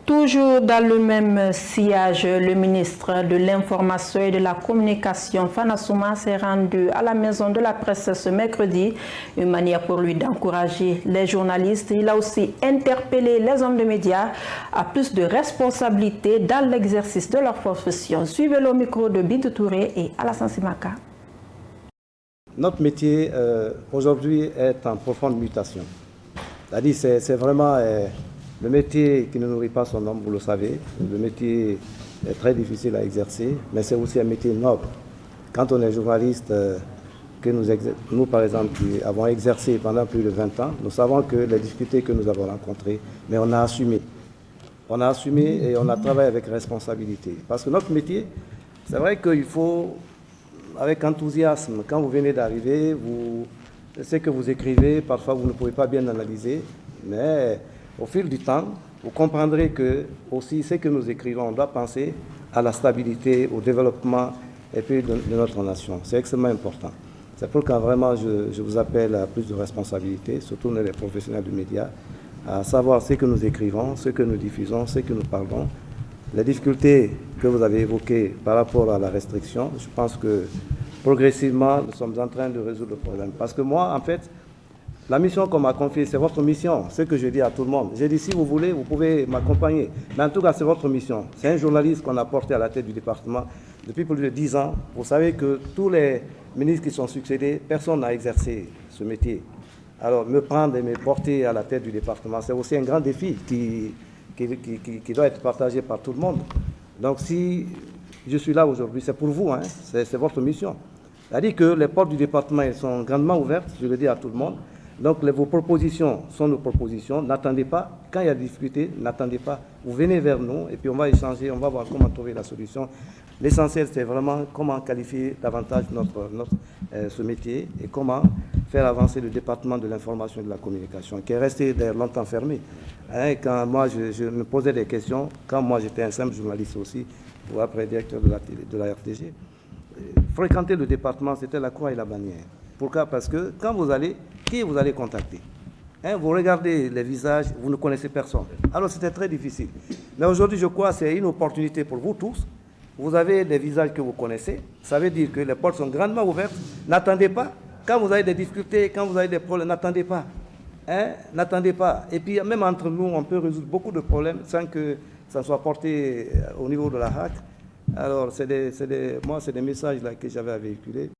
Toujours dans le même sillage, le ministre de l'Information et de la Communication, Fana Souma, s'est rendu à la Maison de la Presse ce mercredi, une manière pour lui d'encourager les journalistes. Il a aussi interpellé les hommes de médias à plus de responsabilités dans l'exercice de leur profession. Suivez le micro de Bintou Touré et Alassane Simaka. Notre métier aujourd'hui est en profonde mutation. C'est-à-dire c'est vraiment le métier qui ne nourrit pas son homme, vous le savez. Le métier est très difficile à exercer, mais c'est aussi un métier noble. Quand on est journaliste, nous par exemple, qui avons exercé pendant plus de 20 ans, nous savons que les difficultés que nous avons rencontrées, mais on a assumé. On a assumé et on a travaillé avec responsabilité. Parce que notre métier, c'est vrai qu'il faut, avec enthousiasme, quand vous venez d'arriver, ce que vous écrivez, parfois vous ne pouvez pas bien analyser, mais au fil du temps, vous comprendrez que aussi ce que nous écrivons, on doit penser à la stabilité, au développement et puis de notre nation. C'est extrêmement important. C'est pourquoi vraiment je vous appelle à plus de responsabilité, surtout nous les professionnels du média, à savoir ce que nous écrivons, ce que nous diffusons, ce que nous parlons. Les difficultés que vous avez évoquées par rapport à la restriction, je pense que progressivement, nous sommes en train de résoudre le problème. Parce que moi, en fait, la mission qu'on m'a confiée, c'est votre mission. Ce que je dis à tout le monde. J'ai dit, si vous voulez, vous pouvez m'accompagner. Mais en tout cas, c'est votre mission. C'est un journaliste qu'on a porté à la tête du département depuis plus de 10 ans. Vous savez que tous les ministres qui sont succédés, personne n'a exercé ce métier. Alors, me prendre et me porter à la tête du département, c'est aussi un grand défi qui doit être partagé par tout le monde. Donc, si je suis là aujourd'hui, c'est pour vous, hein, c'est votre mission. C'est-à-dire que les portes du département elles sont grandement ouvertes, je le dis à tout le monde. Donc, vos propositions sont nos propositions. N'attendez pas. Quand il y a des difficultés, n'attendez pas. Vous venez vers nous et puis on va échanger, on va voir comment trouver la solution. L'essentiel, c'est vraiment comment qualifier davantage ce métier et comment faire avancer le département de l'information et de la communication, qui est resté d'ailleurs longtemps fermé. Hein, quand moi, je me posais des questions, quand moi j'étais un simple journaliste aussi, ou après directeur de la RTG, fréquenter le département, c'était la croix et la bannière. Pourquoi? Parce que quand vous allez, qui vous allez contacter? Hein, vous regardez les visages, vous ne connaissez personne. Alors c'était très difficile. Mais aujourd'hui, je crois que c'est une opportunité pour vous tous. Vous avez des visages que vous connaissez. Ça veut dire que les portes sont grandement ouvertes. N'attendez pas. Quand vous avez des difficultés, quand vous avez des problèmes, n'attendez pas. Hein? N'attendez pas. Et puis même entre nous, on peut résoudre beaucoup de problèmes sans que ça soit porté au niveau de la HAC. Alors, moi, c'est des messages là que j'avais à véhiculer.